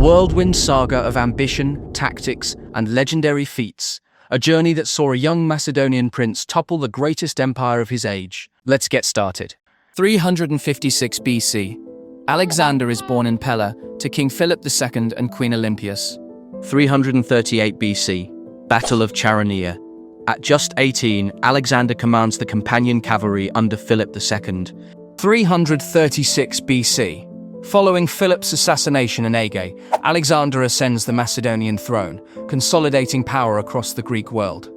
whirlwind saga of ambition, tactics, and legendary feats. A journey that saw a young Macedonian prince topple the greatest empire of his age. Let's get started. 356 BC. Alexander is born in Pella to King Philip II and Queen Olympias. 338 BC. Battle of Chaeronea. At just 18, Alexander commands the companion cavalry under Philip II. 336 BC. Following Philip's assassination in Aegae, Alexander ascends the Macedonian throne, consolidating power across the Greek world.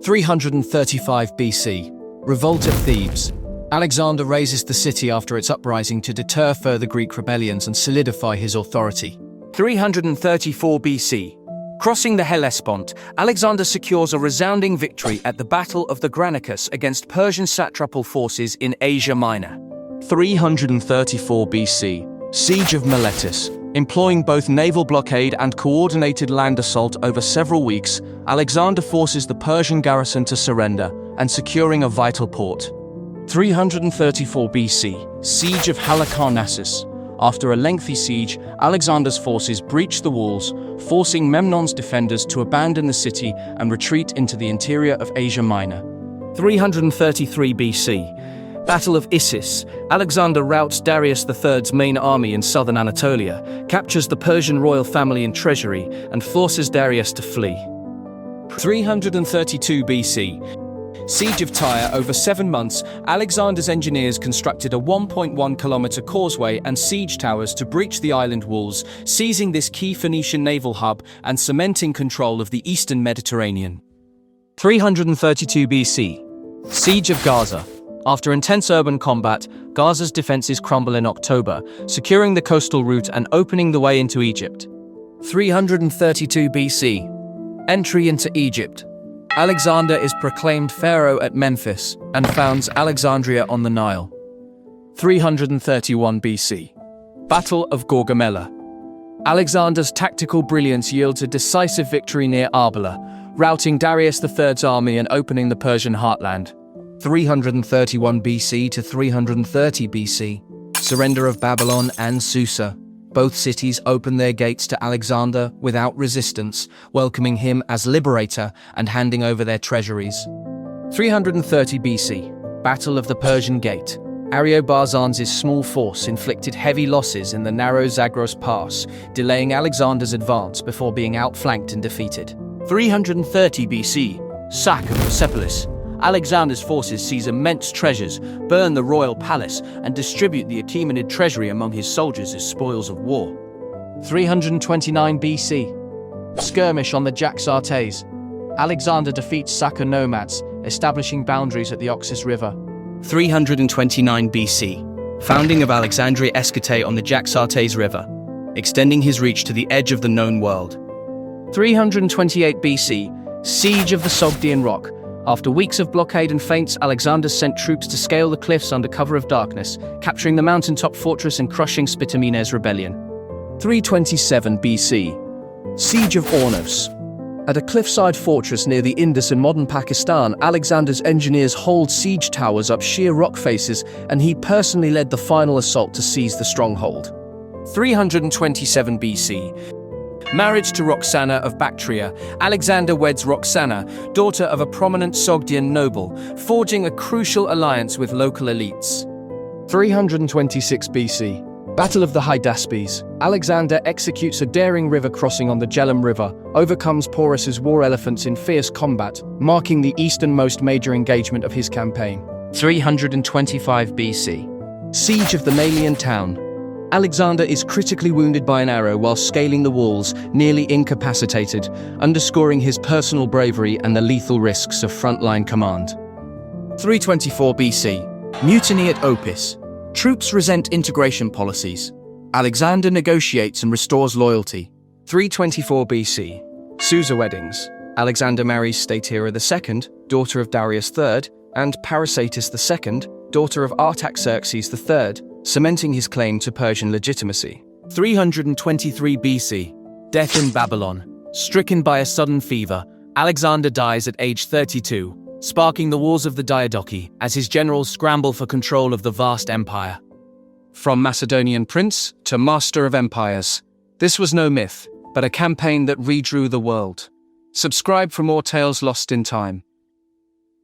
335 BC. Revolt at Thebes. Alexander razes the city after its uprising to deter further Greek rebellions and solidify his authority. 334 BC. Crossing the Hellespont, Alexander secures a resounding victory at the Battle of the Granicus against Persian satrapal forces in Asia Minor. 334 BC. Siege of Miletus. Employing both naval blockade and coordinated land assault over several weeks, Alexander forces the Persian garrison to surrender and securing a vital port. 334 BC. Siege of Halicarnassus. After a lengthy siege, Alexander's forces breach the walls, forcing Memnon's defenders to abandon the city and retreat into the interior of Asia Minor. 333 BC. Battle of Issus. Alexander routs Darius III's main army in southern Anatolia, captures the Persian royal family and treasury, and forces Darius to flee. 332 BC. Siege of Tyre. Over 7 months, Alexander's engineers constructed a 1.1-kilometer causeway and siege towers to breach the island walls, seizing this key Phoenician naval hub and cementing control of the eastern Mediterranean. 332 BC. Siege of Gaza. After intense urban combat, Gaza's defenses crumble in October, securing the coastal route and opening the way into Egypt. 332 BC. Entry into Egypt. Alexander is proclaimed pharaoh at Memphis and founds Alexandria on the Nile. 331 BC. Battle of Gaugamela. Alexander's tactical brilliance yields a decisive victory near Arbela, routing Darius III's army and opening the Persian heartland. 331 BC to 330 BC. Surrender of Babylon and Susa. Both cities open their gates to Alexander without resistance, welcoming him as liberator and handing over their treasuries. 330 BC. Battle of the Persian Gate. Ariobarzanes' small force inflicted heavy losses in the narrow Zagros Pass, delaying Alexander's advance before being outflanked and defeated. 330 BC. Sack of Persepolis. Alexander's forces seize immense treasures, burn the royal palace, and distribute the Achaemenid treasury among his soldiers as spoils of war. 329 BC. Skirmish on the Jaxartes. Alexander defeats Saka nomads, establishing boundaries at the Oxus River. 329 BC. Founding of Alexandria Escate on the Jaxartes River, extending his reach to the edge of the known world. 328 BC. Siege of the Sogdian Rock. After weeks of blockade and feints, Alexander sent troops to scale the cliffs under cover of darkness, capturing the mountaintop fortress and crushing Spitamenes' rebellion. 327 BC. Siege of Ornos. At a cliffside fortress near the Indus in modern Pakistan, Alexander's engineers hauled siege towers up sheer rock faces, and he personally led the final assault to seize the stronghold. 327 BC. Marriage to Roxana of Bactria. Alexander weds Roxana, daughter of a prominent Sogdian noble, forging a crucial alliance with local elites. 326 BC. Battle of the Hydaspes. Alexander executes a daring river crossing on the Jhelum River, overcomes Porus's war elephants in fierce combat, marking the easternmost major engagement of his campaign. 325 BC. Siege of the Malian town. Alexander is critically wounded by an arrow while scaling the walls, nearly incapacitated, underscoring his personal bravery and the lethal risks of frontline command. 324 BC. Mutiny at Opis. Troops resent integration policies. Alexander negotiates and restores loyalty. 324 BC. Susa weddings. Alexander marries Statira II, daughter of Darius III, and Parysatis II, daughter of Artaxerxes III, cementing his claim to Persian legitimacy. 323 BC. Death in Babylon. Stricken by a sudden fever, Alexander dies at age 32, sparking the wars of the Diadochi as his generals scramble for control of the vast empire. From Macedonian prince to master of empires, This was no myth, but a campaign that redrew the world. Subscribe for more tales lost in time.